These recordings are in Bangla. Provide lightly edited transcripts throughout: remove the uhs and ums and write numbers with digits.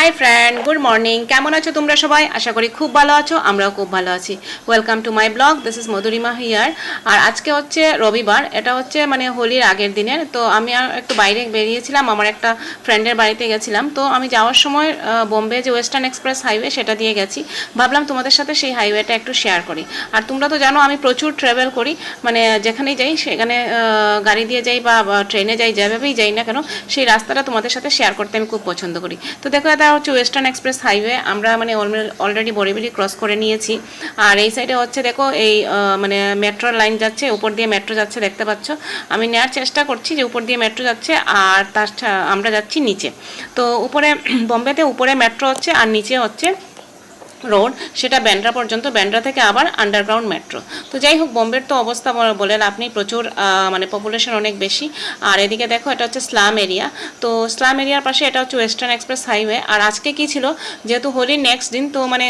Hi friend, good morning. কেমন আছো তোমরা সবাই? আশা করি খুব ভালো আছো, আমরাও খুব ভালো আছি। Welcome to my blog, this is Madhurima here. আর আজকে হচ্ছে রবিবার, এটা হচ্ছে মানে হোলির আগের দিনের। তো আমি আর একটু বাইরে বেরিয়েছিলাম, আমার একটা ফ্রেন্ডের বাড়িতে গেছিলাম। তো আমি যাওয়ার সময় বোম্বে যে ওয়েস্টার্ন এক্সপ্রেস হাইওয়ে সেটা দিয়ে গেছি। ভাবলাম তোমাদের সাথে সেই হাইওয়েটা একটু শেয়ার করি। আর তোমরা তো জানো আমি প্রচুর ট্রাভেল করি, মানে যেখানেই যাই সেখানে গাড়ি দিয়ে যাই বা ট্রেনে যাই, যেভাবেই যাই না কেন সেই রাস্তাটা তোমাদের সাথে শেয়ার করতে আমি খুব পছন্দ করি। তো দেখো, এটা হচ্ছে ওয়েস্টার্ন এক্সপ্রেস হাইওয়ে। আমরা মানে অলরেডি বরিবিলি ক্রস করে নিয়েছি। আর এই সাইডে হচ্ছে দেখো এই মানে মেট্রো লাইন যাচ্ছে, উপর দিয়ে মেট্রো যাচ্ছে, দেখতে পাচ্ছ। আমি নেওয়ার চেষ্টা করছি যে উপর দিয়ে মেট্রো যাচ্ছে আর তার আমরা যাচ্ছি নিচে। তো উপরে বোম্বেতে উপরে মেট্রো হচ্ছে আর নিচে হচ্ছে রোড, সেটা ব্যান্ড্রা পর্যন্ত, ব্যান্ড্রা থেকে আবার আন্ডারগ্রাউন্ড মেট্রো। তো যাই হোক, বোম্বের তো অবস্থা বলেন আপনি, প্রচুর মানে পপুলেশন অনেক বেশি। আর এদিকে দেখো এটা হচ্ছে স্লাম এরিয়া। তো স্লাম এরিয়ার পাশে এটা হচ্ছে ওয়েস্টার্ন এক্সপ্রেস হাইওয়ে। আর আজকে কি ছিল, যেহেতু হোলির নেক্সট দিন, তো মানে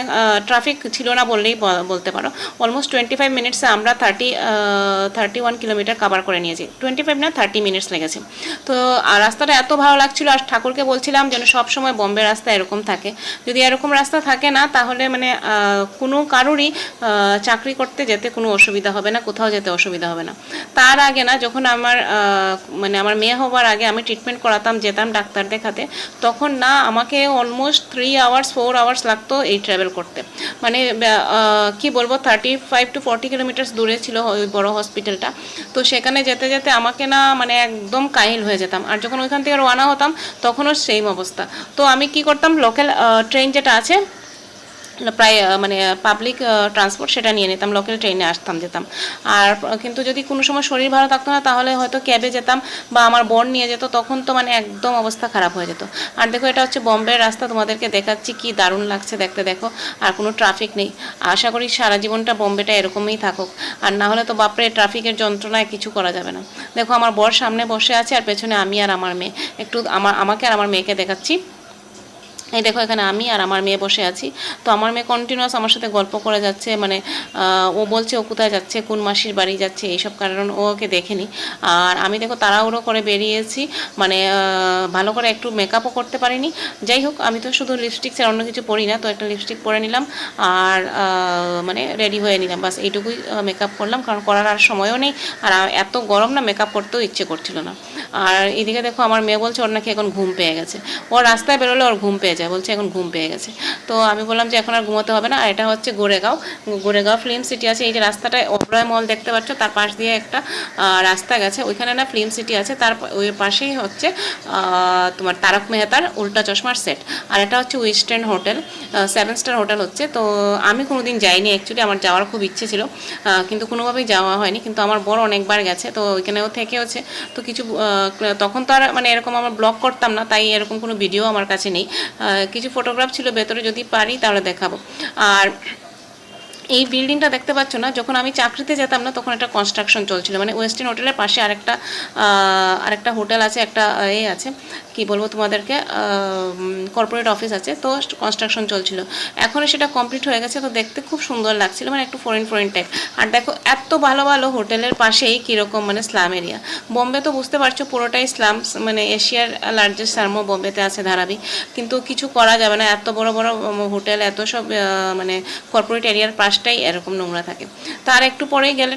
ট্রাফিক ছিল না বললেই বলতে পারো। অলমোস্ট 25 মিনিটসে আমরা 31 কিলোমিটার কাভার করে নিয়েছি। 25 না 30 মিনিটস লেগেছে। তো রাস্তাটা এত ভালো লাগছিল, আর ঠাকুরকে বলছিলাম যেন সবসময় বোম্বে রাস্তা এরকম থাকে। যদি এরকম রাস্তা থাকে না তাহলে মানে কোনো কারোরই চাকরি করতে যেতে কোনো অসুবিধা হবে না, কোথাও যেতে অসুবিধা হবে না। তার আগে না, যখন আমার মানে আমার মেয়ে হবার আগে আমি ট্রিটমেন্ট করাতাম, যেতাম ডাক্তার দেখাতে, তখন না আমাকে অলমোস্ট 4 আওয়ার্স লাগতো এই ট্রাভেল করতে। মানে কি বলবো, 35 to 40 কিলোমিটার্স দূরে ছিল ওই বড় হসপিটালটা। তো সেখানে যেতে যেতে আমাকে না মানে একদম কাহিল হয়ে যেতাম। আর যখন ওইখান থেকে রওনা হতাম তখনও সেম অবস্থা। তো আমি কি করতাম, লোকাল ট্রেন যেটা আছে, প্রায় মানে পাবলিক ট্রান্সপোর্ট, সেটা নিয়ে নিতাম, লোকাল ট্রেনে আসতাম যেতাম। আর কিন্তু যদি কোনো সময় শরীর ভালো থাকতো না তাহলে হয়তো ক্যাবে যেতাম বা আমার বোন নিয়ে যেত, তখন তো মানে একদম অবস্থা খারাপ হয়ে যেত। আর দেখো এটা হচ্ছে বোম্বের রাস্তা, তোমাদেরকে দেখাচ্ছি, কি দারুণ লাগছে দেখতে, দেখো। আর কোনো ট্রাফিক নেই। আশা করি সারা জীবনটা বোম্বেটা এরকমই থাকুক, আর না হলে তো বাপরে ট্রাফিকের যন্ত্রণায় কিছু করা যাবে না। দেখো আমার বর সামনে বসে আছে আর পেছনে আমি আর আমার মেয়ে। একটু আমাকে আর আমার মেয়েকে দেখাচ্ছি। এই দেখো, এখানে আমি আর আমার মেয়ে বসে আছি। তো আমার মেয়ে কন্টিনিউয়াস আমার সাথে গল্প করে যাচ্ছে, মানে ও বলছে ও কোথায় যাচ্ছে, কোন মাসির বাড়ি যাচ্ছে, এইসব কারণ ও ওকে দেখেনি। আর আমি দেখো তাড়াহুড়ো করে বেরিয়েছি, মানে ভালো করে একটু মেকআপও করতে পারিনি। যাই হোক, আমি তো শুধু লিপস্টিক ছাড়া অন্য কিছু পরি না, তো একটা লিপস্টিক পরে নিলাম আর মানে রেডি হয়ে নিলাম, বাস এইটুকুই মেকআপ করলাম, কারণ করার আর সময়ও নেই। আর এত গরম না, মেকআপ করতেও ইচ্ছে করছিল না। আর এদিকে দেখো আমার মেয়ে বলছে ওর নাকি এখন ঘুম পেয়ে গেছে, ওর রাস্তায় বেরোলে ওর ঘুম পেয়ে যায়, বলছে এখন ঘুম পেয়ে গেছে। তো আমি বললাম যে এখন আর ঘুমোতে হবে না। আর এটা হচ্ছে গোরেগাঁও ফিল্ম সিটি আছে। এই যে রাস্তাটায় অভ্রয় মল দেখতে পাচ্ছ, তার পাশ দিয়ে একটা রাস্তা গেছে, ওইখানে না ফিল্ম সিটি আছে, তার ওই পাশেই হচ্ছে তোমার তারক মেহতার উল্টা চশমার সেট। আর এটা হচ্ছে ওয়েস্টার্ন হোটেল, 7 স্টার হোটেল হচ্ছে। তো আমি কোনোদিন যাইনি, অ্যাকচুয়ালি আমার যাওয়ার খুব ইচ্ছে ছিল, কিন্তু কোনোভাবেই যাওয়া হয়নি। কিন্তু আমার বড় অনেকবার গেছে, তো ওইখানেও থেকেওছে। তো কিছু তখন তো আর মানে এরকম আমার ব্লগ করতাম না, তাই এরকম কোনো ভিডিও আমার কাছে নেই। কিছু ফটোগ্রাফ ছিল ভেতরে, যদি পারি তাহলে দেখাবো। আর এই বিল্ডিংটা দেখতে পাচ্ছ না, যখন আমি চাকরিতে যেতাম না তখন একটা কনস্ট্রাকশন চলছিল, মানে ওয়েস্টার্ন হোটেলের পাশে আরেকটা হোটেল আছে, একটা আছে, কি বলবো তোমাদেরকে, কর্পোরেট অফিস আছে, তো কনস্ট্রাকশন চলছিল। এখনও সেটা কমপ্লিট হয়ে গেছে, তো দেখতে খুব সুন্দর লাগছিল, মানে একটু ফরেন টাইপ। আর দেখো এত ভালো ভালো হোটেলের পাশেই কীরকম মানে স্লাম এরিয়া। বোম্বে তো বুঝতে পারছো পুরোটাই স্লাম, মানে এশিয়ার লার্জেস্ট স্লামও বোম্বেতে আছে, ধারাবি। কিন্তু কিছু করা যাবে না, এত বড় বড় হোটেল, এত সব মানে কর্পোরেট এরিয়ার পাশটাই এরকম নোংরা থাকে। তার একটু পরেই গেলে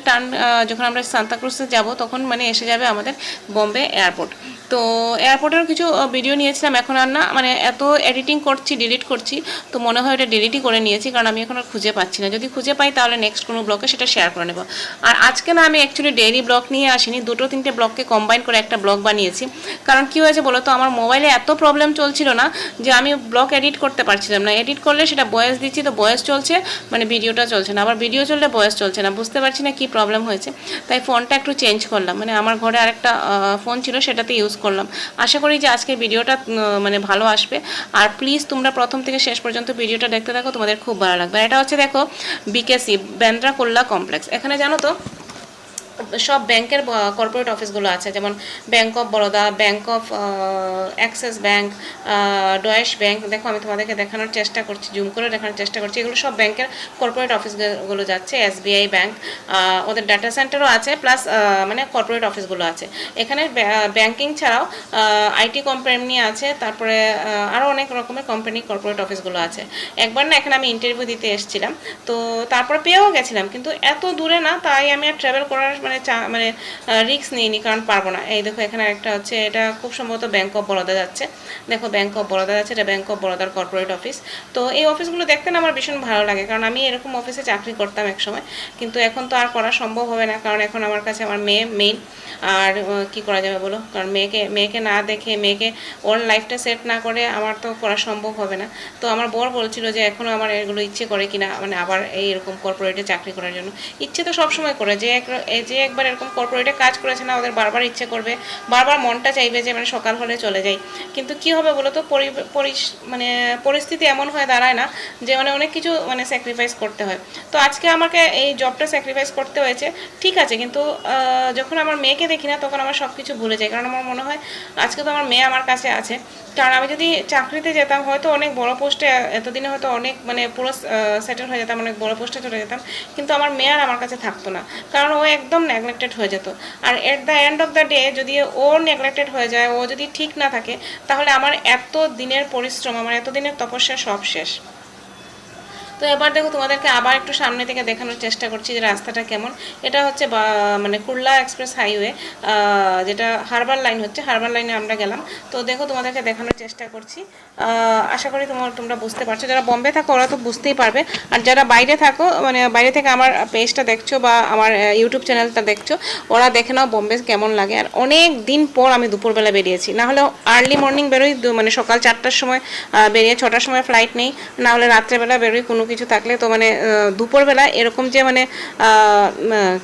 যখন আমরা সান্তাক্রুজে যাব তখন মানে এসে যাবে আমাদের বোম্বে এয়ারপোর্ট। তো এয়ারপোর্টের কিছু ভিডিও নিয়েছিলাম, এখন আর না, মানে এত এডিটিং করছি, ডিলিট করছি, তো মনে হয় এটা ডিলিটই করে নিয়েছি, কারণ আমি এখন আর খুঁজে পাচ্ছি না। যদি খুঁজে পাই তাহলে নেক্সট কোনো ব্লগে সেটা শেয়ার করে নেব। আর আজকে না আমি অ্যাকচুয়ালি ডেইলি ব্লগ নিয়ে আসিনি, 2-3টে ব্লগকে কম্বাইন করে একটা ব্লগ বানিয়েছি। কারণ কী হয়েছে বলো তো, আমার মোবাইলে এত প্রবলেম চলছিল না যে আমি ব্লগ এডিট করতে পারছিলাম না। এডিট করলে সেটা ভয়েস দিচ্ছি, তো ভয়েস চলছে, মানে ভিডিওটা চলছে না, আবার ভিডিও চললে ভয়েস চলছে না, বুঝতে পারছি না কী প্রবলেম হয়েছে। তাই ফোনটা একটু চেঞ্জ করলাম, মানে আমার ঘরে আরেকটা ফোন ছিল, সেটাতে ইউজ করলাম। আশা করি যে আজকের ভিডিওটা মানে ভালো আসবে। আর প্লিজ তোমরা প্রথম থেকে শেষ পর্যন্ত ভিডিওটা দেখতে থাকো, তোমাদের খুব ভালো লাগবে। এটা হচ্ছে দেখো বিকেসি, বান্দ্রা কুর্লা কমপ্লেক্স। এখানে জানো তো সব ব্যাংকের কর্পোরেট অফিসগুলো আছে, যেমন bank of Baroda, bank of Axis bank, Deutsche bank. দেখো আমি তোমাদেরকে দেখানোর চেষ্টা করছি, জুম করে দেখানোর চেষ্টা করছি, এগুলো সব ব্যাংকের কর্পোরেট অফিসগুলো যাচ্ছে। এসবিআই ব্যাংক, ওদের ডাটা সেন্টারও আছে, প্লাস মানে কর্পোরেট অফিসগুলো আছে। এখানে ব্যাংকিং ছাড়াও আইটি কোম্পানি আছে, তারপরে আরও অনেক রকমের কোম্পানি কর্পোরেট অফিসগুলো আছে। একবার না এখানে আমি ইন্টারভিউ দিতে এসেছিলাম, তো তারপরে পেয়েও গেছিলাম, কিন্তু এত দূরে না, তাই আমি আর ট্রাভেল করার মানে রিস্ক নিইনি, কারণ পারবো না। এই দেখো এখানে একটা হচ্ছে, এটা খুব সম্ভবত ব্যাংক অফ বরোদা যাচ্ছে। দেখো ব্যাংক অফ বরোদা যাচ্ছে, এটা ব্যাংক অফ বরোদার কর্পোরেট অফিস। তো এই অফিসগুলো দেখতে না আমার ভীষণ ভালো লাগে, কারণ আমি এরকম অফিসে চাকরি করতাম এক সময়, কিন্তু এখন তো আর করা সম্ভব হবে না, কারণ এখন আমার কাছে আমার মেয়ে মেইন। আর কি করা যাবে বলো, কারণ মেয়েকে না দেখে, মেয়েকে ওর লাইফটা সেট না করে আমার তো করা সম্ভব হবে না। তো আমার বর বলছিল যে এখনও আমার এগুলো ইচ্ছে করে কিনা, মানে আবার এইরকম কর্পোরেটে চাকরি করার জন্য। ইচ্ছে তো সবসময় করে, যে একবার এরকম কর্পোরেটে কাজ করেছে না, ওদের বারবার ইচ্ছে করবে, বারবার মনটা চাইবে যে মানে সকাল হলে চলে যাই। কিন্তু কি হবে বলো তো, মানে পরিস্থিতি এমন হয়ে দাঁড়ায় না যে মানে অনেক কিছু মানে স্যাক্রিফাইস করতে হয়। তো আজকে আমাকে এই জবটা স্যাক্রিফাইস করতে হয়েছে, ঠিক আছে, কিন্তু যখন আমার মেয়েকে দেখি না তখন আমার সব কিছু ভুলে যাই, কারণ আমার মনে হয় আজকে তো আমার মেয়ে আমার কাছে আছে। কারণ আমি যদি চাকরিতে যেতাম হয়তো অনেক বড় পোস্টে, এতদিনে হয়তো অনেক মানে পুরো সেটেল হয়ে যেতাম, অনেক বড় পোস্টে চলে যেতাম, কিন্তু আমার মেয়ে আর আমার কাছে থাকতো না, কারণ ও একদম নেগলেক্টেড হয়ে যেত। আর at the end of the day যদি ও নেগলেক্টেড হয়ে যায়, ও যদি ঠিক না থাকে, তাহলে আমার এত দিনের পরিশ্রম, আমার এত দিনের তপস্যা সব শেষ। তো এবার দেখো তোমাদেরকে আবার একটু সামনে থেকে দেখানোর চেষ্টা করছি যে রাস্তাটা কেমন। এটা হচ্ছে মানে কুর্লা এক্সপ্রেস হাইওয়ে, যেটা হারবার লাইন হচ্ছে, হারবার লাইনে আমরা গেলাম। তো দেখো তোমাদেরকে দেখানোর চেষ্টা করছি, আশা করি তোমরা বুঝতে পারছো। যারা বম্বে থাকো ওরা তো বুঝতেই পারবে, আর যারা বাইরে থাকো, মানে বাইরে থেকে আমার পেজটা দেখছো বা আমার ইউটিউব চ্যানেলটা দেখছো, ওরা দেখে নাও বম্বে কেমন লাগে। আর অনেক দিন পর আমি দুপুরবেলা বেরিয়েছি, না হলে আর্লি মর্নিং বেরোই, মানে সকাল 4টার সময় বেরিয়ে 6টার সময় ফ্লাইট নেই, না হলে রাত্রেবেলা বেরোই কোনো কিছু থাকলে। তো মানে দুপুরবেলা এরকম যে মানে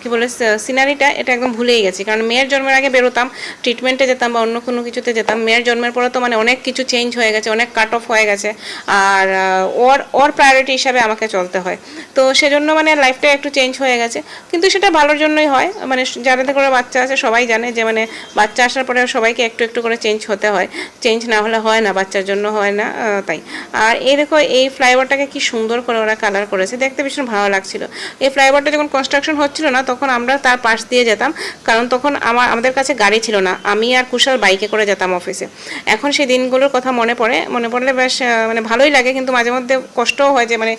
কি বলে সিনারিটা, এটা একদম ভুলেই গেছি, কারণ মেয়ের জন্মের আগে বেরোতাম, ট্রিটমেন্টে যেতাম বা অন্য কোনো কিছুতে যেতাম। মেয়ের জন্মের পরে তো মানে অনেক কিছু চেঞ্জ হয়ে গেছে, অনেক কাট অফ হয়ে গেছে, আর ওর প্রায়োরিটি হিসাবে আমাকে চলতে হয়। তো সেজন্য মানে লাইফটা একটু চেঞ্জ হয়ে গেছে, কিন্তু সেটা ভালোর জন্যই হয়। মানে যাদের করে বাচ্চা আছে সবাই জানে যে মানে বাচ্চা আসার পরে সবাইকে একটু একটু করে চেঞ্জ হতে হয়, চেঞ্জ না হলে হয় না, বাচ্চার জন্য হয় না, তাই। আর এই দেখো এই ফ্লাইওভারটাকে কি সুন্দর করে ওরা কালার করেছে, দেখতে ভীষণ ভালো লাগছিল। এই ফ্লাইওভারটা যখন কনস্ট্রাকশন হচ্ছিল না, তখন আমরা তার পাশ দিয়ে যেতাম, কারণ তখন আমাদের কাছে গাড়ি ছিল না, আমি আর কুশাল বাইকে করে যেতাম অফিসে। এখন সেই দিনগুলোর কথা মনে পড়লে বেশ মানে ভালোই লাগে, কিন্তু মাঝে মধ্যে কষ্টও হয় যে মানে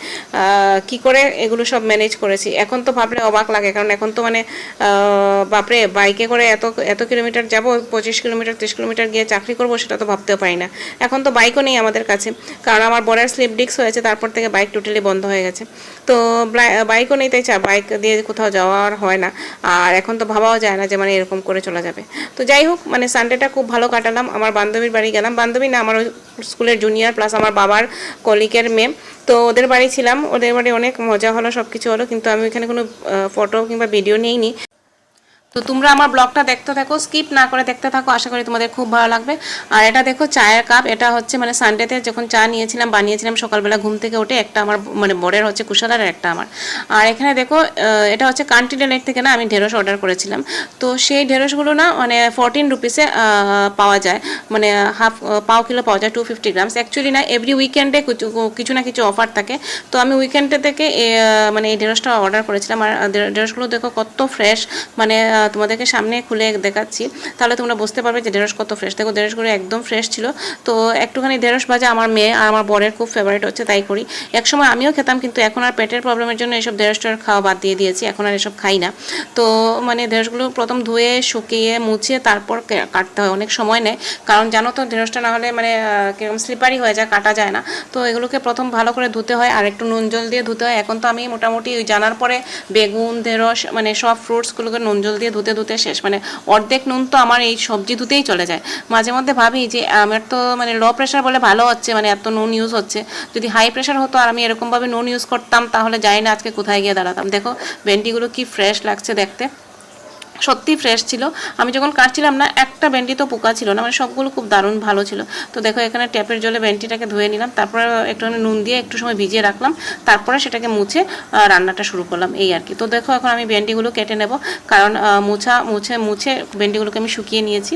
কি করে এগুলো সব ম্যানেজ করেছি। এখন তো ভাবলে অবাক লাগে, কারণ এখন তো মানে বাপরে, বাইকে করে এত এত কিলোমিটার যাব, 25 কিলোমিটার 30 কিলোমিটার গিয়ে চাকরি করবো, সেটা তো ভাবতেও পারি না। এখন তো বাইকও নেই আমাদের কাছে, কারণ আমার বরের স্লিপ ডিস্ক হয়েছে, তারপর থেকে বাইক টোটালি বন্ধ হয়ে গেছে। তো বাইকও নেই, তাই বাইক দিয়ে কোথাও যাওয়া আর হয় না। আর এখন তো ভাবাও যায় না যে মানে এরকম করে চলা যাবে। তো যাই হোক, মানে সানডেটা খুব ভালো কাটালাম। আমার বান্ধবীর বাড়ি গেলাম, বান্ধবী না, আমার স্কুলের জুনিয়র প্লাস আমার বাবার কলিগের মেয়ে। তো ওদের বাড়ি ছিলাম, ওদের বাড়ি অনেক মজা হলো, সব কিছু হলো, কিন্তু আমি এখানে কোনো ফটো কিংবা ভিডিও নিইনি। তো তোমরা আমার ব্লগটা দেখতে থাকো, স্কিপ না করে দেখতে থাকো, আশা করি তোমাদের খুব ভালো লাগবে। আর এটা দেখো চায়ের কাপ, এটা হচ্ছে মানে সানডেতে যখন চা বানিয়েছিলাম সকালবেলা ঘুম থেকে উঠে, একটা আমার মানে বরের হচ্ছে কুশালার, একটা আমার। আর এখানে দেখো এটা হচ্ছে কান্ট্রি ডিলাইট থেকে না আমি ঢেঁড়স অর্ডার করেছিলাম। তো সেই ঢেঁড়সগুলো না মানে 14 রুপিসে পাওয়া যায়, মানে পাও কিলো পাওয়া যায়, 250 গ্রামস। অ্যাকচুয়ালি না এভরি উইকেন্ডে কিছু না কিছু অফার থাকে, তো আমি উইকেন্ডে থেকে মানে এই ঢেঁড়সটা অর্ডার করেছিলাম। আর ঢেঁড়সগুলো দেখো কত ফ্রেশ, মানে তোমাদেরকে সামনে খুলে দেখাচ্ছি, তাহলে তোমরা বুঝতে পারবে যে ঢেঁড়স কত ফ্রেশ। দেখো ঢেঁড়সগুলো একদম ফ্রেশ ছিল। তো একটুখানি ঢেঁড়স ভাজা আমার মেয়ে আর আমার বরের খুব ফেভারিট হচ্ছে, তাই করি। একসময় আমিও খেতাম, কিন্তু এখন আর পেটের প্রবলেমের জন্য এসব ঢেঁড়স খাওয়া বাদ দিয়ে দিয়েছি, এখন আর এসব খাই না। তো মানে ঢেঁড়সগুলো প্রথম ধুয়ে শুকিয়ে মুছিয়ে তারপর কাটতে হয়, অনেক সময় নেয়, কারণ জানো তো ঢেঁড়সটা না হলে মানে কিরকম স্লিপারি হয়ে যায়, কাটা যায় না। তো এগুলোকে প্রথম ভালো করে ধুতে হয়, আর একটু নুন জল দিয়ে ধুতে হয়। এখন তো আমি মোটামুটি জানার পরে বেগুন, ঢেঁড়স, মানে সব ফ্রুটসগুলোকে নুন জল দিয়ে ধুতে শেষ, মানে অর্ধেক নুন তো আমার এই সবজি ধুতেই চলে যায়। মাঝে মধ্যে ভাবি যে আমার তো মানে লো প্রেশার বলে ভালো হচ্ছে, মানে এত নুন ইউজ হচ্ছে, যদি হাই প্রেশার হতো আর আমি এরকমভাবে নুন ইউজ করতাম, তাহলে জানি না আজকে কোথায় গিয়ে দাঁড়াতাম। দেখো ভেন্ডিগুলো কি ফ্রেশ লাগছে দেখতে, সত্যি ফ্রেশ ছিল। আমি যখন কাটছিলাম না একটা ভেন্ডি তো পোকা ছিল না, মানে সবগুলো খুব দারুণ ভালো ছিল। তো দেখো এখানে ট্যাপের জলে ভেন্ডিটাকে ধুয়ে নিলাম, তারপরে একটুখানি নুন দিয়ে একটু সময় ভিজিয়ে রাখলাম, তারপরে সেটাকে মুছে রান্নাটা শুরু করলাম এই আর কি। তো দেখো এখন আমি ভেন্ডিগুলো কেটে নেব, কারণ মুছে ভেন্ডিগুলোকে আমি শুকিয়ে নিয়েছি।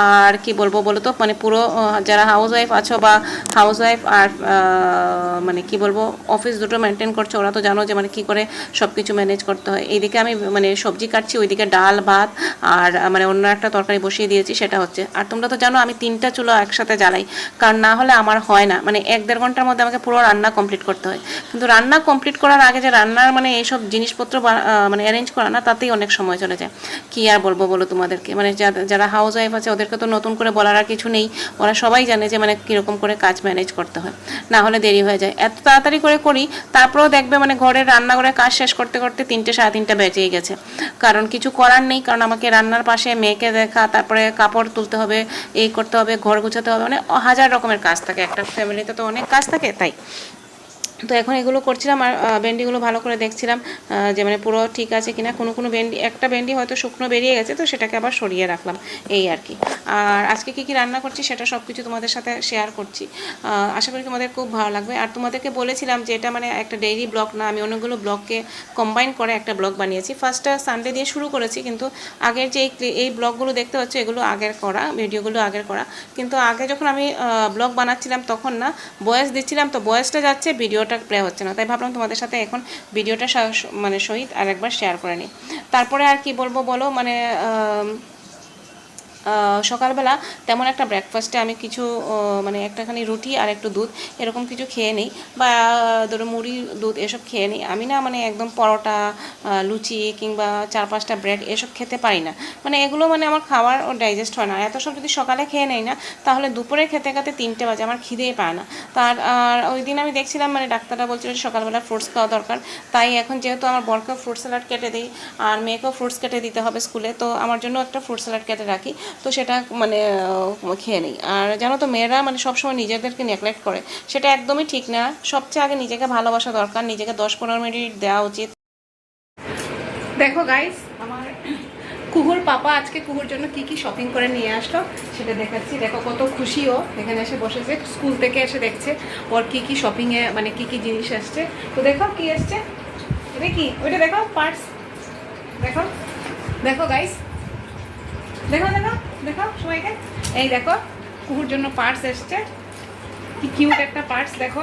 আর কি বলবো বলো তো, মানে পুরো যারা হাউস ওয়াইফ আছো বা হাউস ওয়াইফ আর মানে কি বলবো অফিস দুটো মেনটেন করছো, ওরা তো জানো যে মানে কী করে সব কিছু ম্যানেজ করতে হয়। এইদিকে আমি মানে সবজি কাটছি, ওইদিকে ডাল ভাত আর মানে অন্য একটা তরকারি বসিয়ে দিয়েছি, সেটা হচ্ছে। আর তোমরা তো জানো আমি 3টা চুলো একসাথে জ্বালাই, কারণ না হলে আমার হয় না, মানে 1-1.5 ঘন্টার মধ্যে আমাকে পুরো রান্না কমপ্লিট করতে হয়। কিন্তু রান্না কমপ্লিট করার আগে যে রান্নার মানে এইসব জিনিসপত্র মানে অ্যারেঞ্জ করা না, তাতেই অনেক সময় চলে যায়। কি আর বলবো বলো তোমাদেরকে, মানে যারা হাউস ওয়াইফ আছে ওদেরকে তো নতুন করে বলার আর কিছু নেই, ওরা সবাই জানে যে মানে কীরকম করে কাজ ম্যানেজ করতে হয়, না হলে দেরি হয়ে যায়। এত তাড়াতাড়ি করে করি, তারপরেও দেখবে মানে ঘরের রান্নাঘরের কাজ শেষ করতে করতে 3টে 3:30 বেজেই গেছে। কারণ কিছু করার নেই, কারণ আমাকে রান্নার পাশে মেয়েকে দেখা, তারপরে কাপড় তুলতে হবে, এই করতে হবে, ঘর গুছাতে হবে, মানে হাজার রকমের কাজ থাকে, একটা ফ্যামিলিতে তো অনেক কাজ থাকে। তাই তো এখন এগুলো করছিলাম আর ভেন্ডিগুলো ভালো করে দেখছিলাম যে মানে পুরো ঠিক আছে কিনা। কোনো ভেন্ডি, একটা ভেন্ডি হয়তো শুকনো বেরিয়ে গেছে, তো সেটাকে আবার সরিয়ে রাখলাম এই আর কি। আর আজকে কী রান্না করছি সেটা সব কিছু তোমাদের সাথে শেয়ার করছি, আশা করি তোমাদের খুব ভালো লাগবে। আর তোমাদেরকে বলেছিলাম যে এটা মানে একটা ডেইলি ব্লগ না, আমি অনেকগুলো ব্লগকে কম্বাইন করে একটা ব্লগ বানিয়েছি। ফার্স্টটা সানডে দিয়ে শুরু করেছি, কিন্তু আগের যে এই ব্লগগুলো দেখতে পাচ্ছ এগুলো আগের করা, ভিডিওগুলো আগের করা। কিন্তু আগে যখন আমি ব্লগ বানাচ্ছিলাম তখন না ভয়েস দিচ্ছিলাম, তো ভয়েসটা যাচ্ছে, ভিডিওটা প্লে হচ্ছে না। তাই ভাবলাম তোমাদের সাথে এখন ভিডিওটা মানে সহিত আর একবার শেয়ার করে নিই। তারপরে আর কি বলবো বলো, মানে সকালবেলা তেমন একটা ব্রেকফাস্টে আমি কিছু মানে একটাখানি রুটি আর একটু দুধ এরকম কিছু খেয়ে নিই, বা ধরো মুড়ি দুধ এসব খেয়ে নিই। আমি না মানে একদম পরোটা, লুচি কিংবা 4-5টা ব্রেড এসব খেতে পারি না, মানে এগুলো মানে আমার খাওয়ার ও ডাইজেস্ট হয় না। এত সব যদি সকালে খেয়ে নেই না, তাহলে দুপুরে খেতে খেতে 3টে বাজে, আমার খিদেই পায় না। আর ওই দিন আমি দেখছিলাম মানে ডাক্তাররা বলছিল যে সকালবেলা ফ্রুটস খাওয়া দরকার। তাই এখন যেহেতু আমার বরকেও ফ্রুট স্যালাড কেটে দিই আর মেয়েকেও ফ্রুটস কেটে দিতে হবে স্কুলে, তো আমার জন্য একটা ফ্রুট স্যালাড কেটে রাখি, তো সেটা মানে খেয়ে নিই। আর জানো তো মেয়েরা মানে সবসময় নিজেদেরকে নেগলেক্ট করে, সেটা একদমই ঠিক না। সবচেয়ে আগে নিজেকে ভালোবাসা দরকার, নিজেকে 10-15 মিনিট দেওয়া উচিত। দেখো গাইস, আমার কুহুর পাপা আজকে কুহুর জন্য কি কি শপিং করে নিয়ে আসলো সেটা দেখাচ্ছি। দেখো কত খুশি ও, এখানে এসে বসেছে, স্কুল থেকে এসে দেখছে ওর কি কি শপিংয়ে মানে কি কি জিনিস আসছে। তো দেখো কি আসছে, এটা কি, ওইটা দেখো পার্টস, দেখো দেখো গাইস, দেখো দেখো দেখো সবাইকে, এই দেখো কুকুর জন্য পার্টস এসছে, কি কিউট একটা পার্টস। দেখো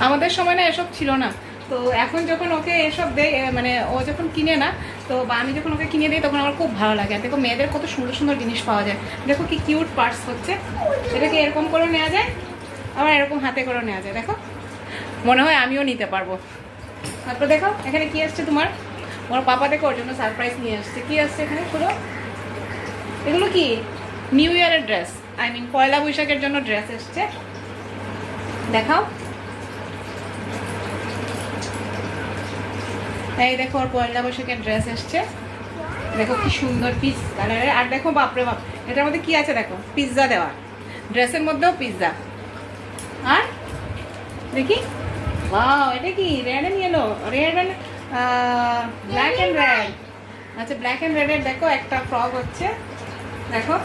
আমাদের সময় না এসব ছিল না, তো এখন যখন ওকে এসব দেয় মানে ও যখন কিনে না, তো বা আমি যখন ওকে কিনে দিই তখন আমার খুব ভালো লাগে। দেখো মেয়েদের কত সুন্দর সুন্দর জিনিস পাওয়া যায়, দেখো কি কিউট পার্টস হচ্ছে। এটাকে এরকম করে নেওয়া যায়, আবার এরকম হাতে করে নেওয়া যায়, দেখো মনে হয় আমিও নিতে পারবো। তারপর দেখো এখানে কি আসছে তোমার, ওর পাপা দেখো ওর জন্য সারপ্রাইজ নিয়ে আসছে। কি আসছে এখানে খুলো, এগুলো কি নিউ ইয়ারের ড্রেস, আই মিন পয়লা বৈশাখের জন্য ড্রেস এসছে, দেখাও। এই দেখো ওর পয়লা বৈশাখের ড্রেস এসছে, দেখো কি সুন্দর পিস কালারের। আর দেখো বাপরে বাপ, এটার মধ্যে কি আছে দেখো, পিৎজা দেওয়া, ড্রেসের মধ্যেও পিৎজা। আর দেখি, ওয়াও এটা কি red and yellow, red and black and red. আচ্ছা ব্ল্যাক এন্ড রেডের দেখো একটা ফ্রক হচ্ছে, দেখো।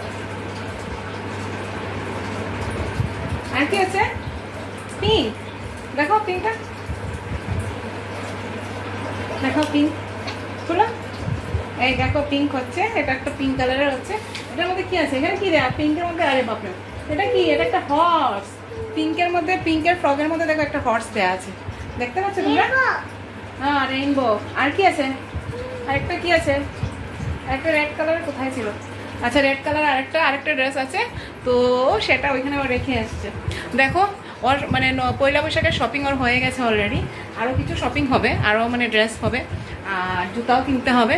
আর কি আছে, পিঙ্ক, দেখো পিঙ্কটা, দেখো পিঙ্ক খুলো, এই দেখো পিঙ্ক হচ্ছে, এটা একটা পিঙ্ক কালারের হচ্ছে। এটার মধ্যে কি আছে, এখানে কি দেয়া পিঙ্কের মধ্যে, আরে বাপরে এটা কি, এটা একটা হর্স, পিঙ্কের মধ্যে, পিঙ্কের ফ্রকের মধ্যে দেখো একটা হর্স দেওয়া আছে, দেখতে পাচ্ছ তোমরা? হ্যাঁ রেইনবো। আর কি আছে, আরেকটা কি আছে, একটা রেড কালারের কোথায় ছিল, আচ্ছা রেড কালার আরেকটা ড্রেস আছে, তো সেটা ওইখানে ও রেখে আসছে। দেখো ওর মানে পয়লা বৈশাখের শপিং ওর হয়ে গেছে অলরেডি, আরও কিছু শপিং হবে, আরও মানে ড্রেস হবে আর জুতাও কিনতে হবে।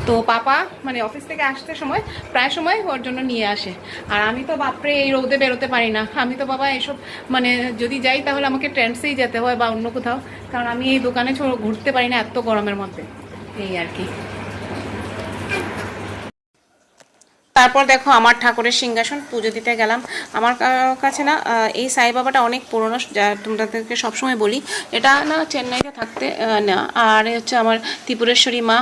তো পাপা মানে অফিস থেকে আসতে সময় প্রায় সময় ওর জন্য নিয়ে আসে। আর আমি তো বাপরে এই রোদে বেরোতে পারি না, আমি তো বাবা এসব মানে যদি যাই তাহলে আমাকে ট্রেন্ডসেই যেতে হয় বা অন্য কোথাও, কারণ আমি এই দোকানে ঘুরতে পারি না এত গরমের মধ্যে, এই আর কি। তারপর দেখো আমার ঠাকুরের সিংহাসন পুজো দিতে গেলাম। আমার কাছে না এই সাই বাবাটা অনেক পুরনো, যা তোমাদেরকে সবসময় বলি। এটা না চেন্নাইতে থাকতে না, আর হচ্ছে আমার ত্রিপুরেশ্বরী মা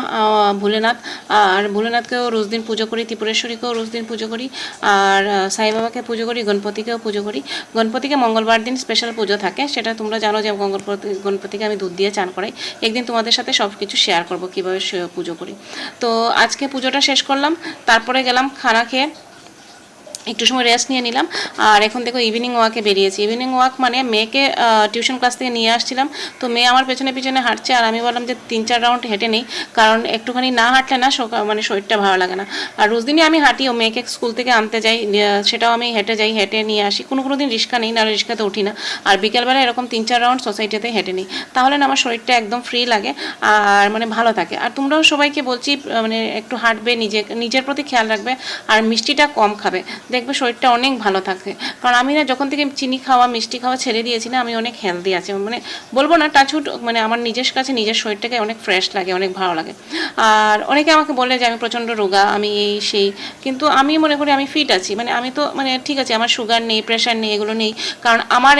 ভোলেনাথ, আর ভোলেনাথকেও রোজ দিন পুজো করি, ত্রিপুরেশ্বরীকেও রোজ দিন পুজো করি, আর সাই বাবাকে পুজো করি, গণপতিকেও পুজো করি। গণপতিকে মঙ্গলবার দিন স্পেশাল পুজো থাকে, সেটা তোমরা জানো যে গণপতিকে আমি দুধ দিয়ে চান করাই। একদিন তোমাদের সাথে সব কিছু শেয়ার করবো কীভাবে পুজো করি। তো আজকে পুজোটা শেষ করলাম, তারপরে গেলাম খানা খেয়ে একটু সময় রেস্ট নিয়ে নিলাম। আর এখন দেখো ইভিনিং ওয়াকে বেরিয়েছি। ইভিনিং ওয়াক মানে মেয়েকে টিউশন ক্লাস থেকে নিয়ে আসছিলাম, তো মেয়ে আমার পেছনে পেছনে হাঁটছে, আর আমি বললাম যে 3-4 রাউন্ড হেঁটে নেই, কারণ একটুখানি না হাঁটলে না মানে শরীরটা ভালো লাগে না। আর রোজ দিনই আমি হাঁটি, ও মেয়েকে স্কুল থেকে আনতে যাই, সেটাও আমি হেঁটে যাই, হেঁটে নিয়ে আসি। কোনো দিন রিক্সা নেই, না রিক্সাতে উঠি না। আর বিকেলবেলা এরকম 3-4 রাউন্ড সোসাইটিতে হেঁটে নিই, তাহলে না আমার শরীরটা একদম ফ্রি লাগে আর মানে ভালো থাকে। আর তোমরাও সবাইকে বলছি মানে একটু হাঁটবে, নিজের প্রতি খেয়াল রাখবে, আর মিষ্টিটা কম খাবে, দেখবে শরীরটা অনেক ভালো থাকে। কারণ আমি না যখন থেকে চিনি খাওয়া মিষ্টি খাওয়া ছেড়ে দিয়েছি না, আমি অনেক হেলদি আছি, মানে বলবো না টাচুট, মানে আমার নিজের কাছে নিজের শরীরটাকে অনেক ফ্রেশ লাগে, অনেক ভালো লাগে। আর অনেকে আমাকে বলে যে আমি প্রচণ্ড রোগা, আমি এই সেই, কিন্তু আমি মনে করি আমি ফিট আছি। মানে আমি তো মানে ঠিক আছে, আমার সুগার নেই, প্রেশার নেই, এগুলো নেই। কারণ আমার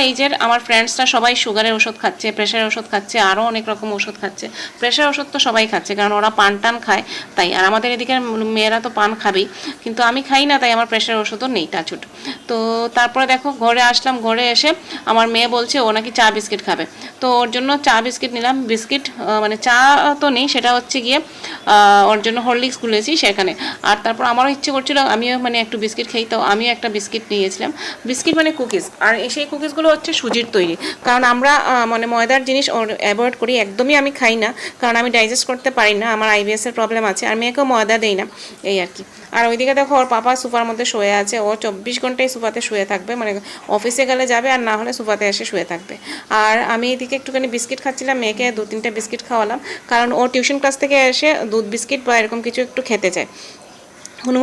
আমার ফ্রেন্ডসরা সবাই সুগারের ওষুধ খাচ্ছে, প্রেশারের ওষুধ খাচ্ছে, আরও অনেক রকম ওষুধ খাচ্ছে। প্রেশার ওষুধ তো সবাই খাচ্ছে, কারণ ওরা পান টান খায় তাই। আর আমাদের এদিকে মেয়েরা তো পান খাবেই, কিন্তু আমি খাই না, তাই আমার প্রেশার ওষুধও নেই টাচুট। তো তারপরে দেখো ঘরে আসলাম, ঘরে এসে আমার মেয়ে বলছে ও নাকি চা বিস্কিট খাবে, তো ওর জন্য চা বিস্কিট নিলাম। বিস্কিট মানে চা তো নেই, সেটা হচ্ছে গিয়ে ওর জন্য হরলিক্স গুলেছি সেখানে। আর তারপর আমারও ইচ্ছে করছিল আমিও মানে একটু বিস্কিট খাই, তো আমিও একটা বিস্কিট নিয়েছিলাম। বিস্কিট মানে কুকিজ, আর সেই কুকিজগুলো হচ্ছে সুজির তৈরি। কারণ আমরা মানে ময়দার জিনিস অ্যাভয়েড করি, একদমই আমি খাই না, কারণ আমি ডাইজেস্ট করতে পারি না, আমার আইবিএস এর প্রবলেম আছে। আর মেয়েকেও ময়দা দেই না, এই আর কি। আর ওইদিকে দেখো ওর পাপা সোফার মধ্যে শুয়ে আছে, ও 24 ঘন্টাই সোফাতে শুয়ে থাকবে, মানে অফিসে গেলে যাবে আর না হলে সোফাতে এসে শুয়ে থাকবে। আর আমি এদিকে একটুখানি বিস্কিট খাচ্ছিলাম, মেয়েকে 2-3টা বিস্কিট খাওয়ালাম, কারণ ও টিউশন ক্লাস থেকে এসে দুধ বিস্কিট বা এরকম কিছু একটু খেতে চায়।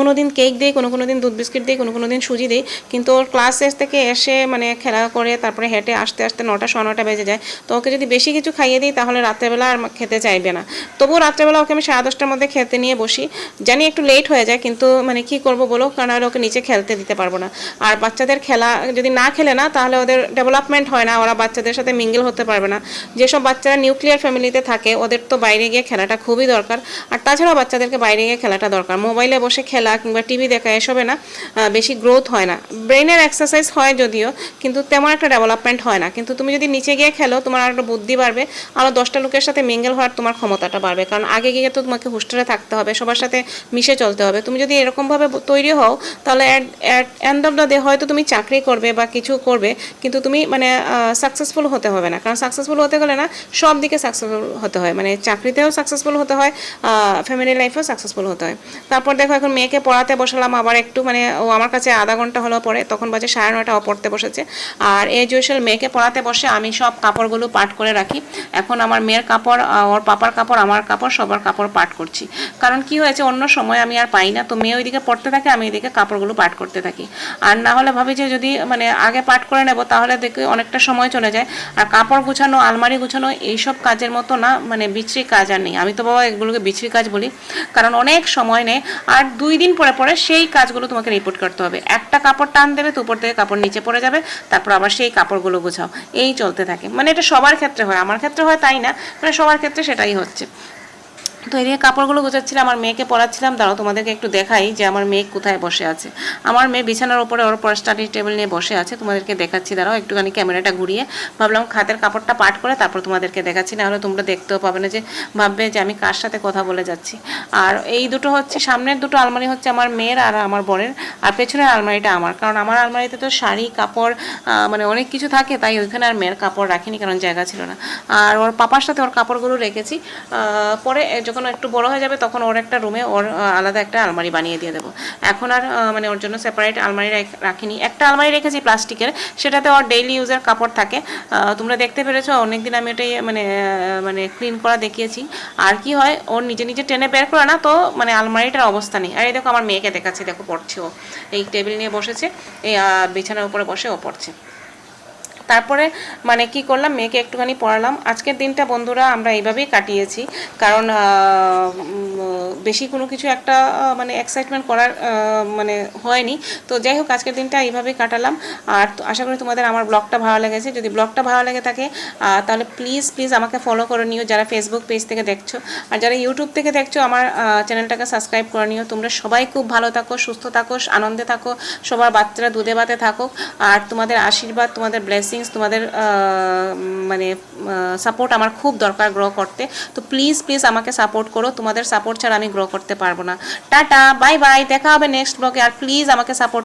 কোনো দিন কেক দিই, কোনো দিন দুধ বিস্কিট দিই, কোনো দিন সুজি দিই। কিন্তু ওর ক্লাস থেকে এসে মানে খেলা করে তারপরে হেঁটে আসতে আসতে 9টা 9:15 বেজে যায়। তো ওকে যদি বেশি কিছু খাইয়ে দিই তাহলে রাত্রেবেলা আর খেতে চাইবে না। তবুও রাত্রেবেলা ওকে আমি 10:30টার মধ্যে খেতে নিয়ে বসি, জানি একটু লেট হয়ে যায়, কিন্তু মানে কি করব বলো, কারণ আর ওকে নিচে খেলতে দিতে পারবো না। আর বাচ্চাদের খেলা যদি না খেলে না, তাহলে ওদের ডেভেলপমেন্ট হয় না, ওরা বাচ্চাদের সাথে মিঙ্গল হতে পারবে না। যেসব বাচ্চারা নিউক্লিয়ার ফ্যামিলিতে থাকে ওদের তো বাইরে গিয়ে খেলাটা খুবই দরকার। আর তাছাড়াও বাচ্চাদেরকে বাইরে গিয়ে খেলাটা দরকার, মোবাইলে বসে খেলা কিংবা টিভি দেখা এসবে না বেশি গ্রোথ হয় না। ব্রেনের এক্সারসাইজ হয় যদিও, কিন্তু তেমন একটা ডেভেলপমেন্ট হয় না। কিন্তু তুমি যদি নিচে গিয়ে খেলো, তোমার আরও বুদ্ধি বাড়বে, আরও 10টা লোকের সাথে মিঙ্গেল হওয়ার তোমার ক্ষমতাটা বাড়বে। কারণ আগে গিয়ে তো তোমাকে হোস্টেলে থাকতে হবে, সবার সাথে মিশে চলতে হবে। তুমি যদি এরকমভাবে তৈরি হও, তাহলে এন্ড অফ দ্য ডে হয়তো তুমি চাকরি করবে বা কিছু করবে, কিন্তু তুমি মানে সাকসেসফুল হতে হবে না। কারণ সাকসেসফুল হতে গেলে না সব দিকে সাকসেসফুল হতে হয়, মানে চাকরিতেও সাকসেসফুল হতে হয়, ফ্যামিলি লাইফেও সাকসেসফুল হতে হয়। তারপর দেখো এখন মেয়েকে পড়াতে বসালাম আবার একটু, মানে ও আমার কাছে আধা ঘন্টা হলো পরে, তখন বাজে 9:30, ও পড়তে বসেছে। আর এই ইউজুয়াল মেয়েকে পড়াতে বসে আমি সব কাপড়গুলো পাট করে রাখি। এখন আমার মেয়ের কাপড়, ওর পাপার কাপড়, আমার কাপড়, সবার কাপড় পাট করছি। কারণ কি হয়েছে, অন্য সময় আমি আর পাই না, তো মেয়ে ওইদিকে পড়তে থাকে, আমি এদিকে কাপড়গুলো পাট করতে থাকি। আর না হলে ভাবি যে যদি মানে আগে পাট করে নেব তাহলে দেখে অনেকটা সময় চলে যায়। আর কাপড় গুছানো, আলমারি গুছানো এইসব কাজের মতো না মানে বিশ্রী কাজ আর নেই। আমি তো বাবা এগুলোকে বিশ্রী কাজ বলি, কারণ অনেক সময় নেয়। আর 2 দিন পরে পরে সেই কাজগুলো তোমাকে রিপোর্ট করতে হবে। একটা কাপড় টান দেবে তো উপর থেকে কাপড় নিচে পড়ে যাবে, তারপর আবার সেই কাপড়গুলো গোছাও, এই চলতে থাকে। মানে এটা সবার ক্ষেত্রে হয়, আমার ক্ষেত্রে হয় তাই না, মানে সবার ক্ষেত্রে সেটাই হচ্ছে। তো এদিকে কাপড়গুলো গোছাচ্ছিলাম, আমার মেয়েকে পড়াচ্ছিলাম। দাঁড়াও তোমাদেরকে একটু দেখাই যে আমার মেয়ে কোথায় বসে আছে। আমার মেয়ে বিছানার উপরে ওর পর স্টাডি টেবিল নিয়ে বসে আছে, তোমাদেরকে দেখাচ্ছি। দাঁড়াও একটুখানি ক্যামেরাটা ঘুরিয়ে, ভাবলাম খাতের কাপড়টা পাট করে তারপর তোমাদেরকে দেখাচ্ছি, না হলে তোমরা দেখতেও পাবে না, যে ভাববে যে আমি কার সাথে কথা বলে যাচ্ছি। আর এই দুটো হচ্ছে, সামনের দুটো আলমারি হচ্ছে আমার মেয়ের আর আমার বরের, আর পেছনের আলমারিটা আমার। কারণ আমার আলমারিতে তো শাড়ি কাপড় মানে অনেক কিছু থাকে, তাই ওইখানে আর মেয়ের কাপড় রাখিনি, কারণ জায়গা ছিল না। আর ওর পাপার সাথে ওর কাপড়গুলো রেখেছি, পরে যখন একটু বড় হয়ে যাবে তখন ওর একটা রুমে ওর আলাদা একটা আলমারি বানিয়ে দিয়ে দেবো। এখন আর মানে ওর জন্য সেপারেট আলমারি রাখিনি, একটা আলমারি রেখেছি প্লাস্টিকের, সেটাতে ওর ডেইলি ইউজের কাপড় থাকে। তোমরা দেখতে পেরেছো অনেকদিন আমি এটাই মানে ক্লিন করা দেখিয়েছি। আর কি হয়, ওর নিজে নিজে টেনে বের করে না, তো মানে আলমারিটার অবস্থা নেই। আর এই দেখো আমার মেয়েকে দেখাচ্ছি, দেখো পড়ছে ও, এই টেবিল নিয়ে বসেছে, এই বিছানার উপরে বসে ও পড়ছে। তারপরে মানে কি করলাম, মেয়েকে একটুখানি পড়ালাম। আজকের দিনটা বন্ধুরা আমরা এইভাবেই কাটিয়েছি, কারণ বেশি কোনো কিছু একটা মানে এক্সাইটমেন্ট করার মানে হয়নি। তো যাই হোক, আজকের দিনটা এইভাবেই কাটালাম। আর আশা করি তোমাদের আমার ব্লগটা ভালো লেগেছে। যদি ব্লগটা ভালো লেগে থাকে তাহলে প্লিজ আমাকে ফলো করে নিও, যারা ফেসবুক পেজ থেকে দেখছো। আর যারা ইউটিউব থেকে দেখছো, আমার চ্যানেলটাকে সাবস্ক্রাইব করে নিও। তোমরা সবাই খুব ভালো থাকো, সুস্থ থাকো, আনন্দে থাকো, সবার বাচ্চারা দুধে ভাতে থাকুক। আর তোমাদের আশীর্বাদ, তোমাদের ব্লেসিংস, তোমাদের মানে সাপোর্ট আমার খুব দরকার গ্রো করতে। তো প্লিজ আমাকে সাপোর্ট করো, তোমাদের সাপোর্ট ছাড়া আমি গ্রো করতে পারবো না। টাটা, বাই বাই, দেখা হবে নেক্সট ব্লগে। আর প্লিজ আমাকে সাপোর্ট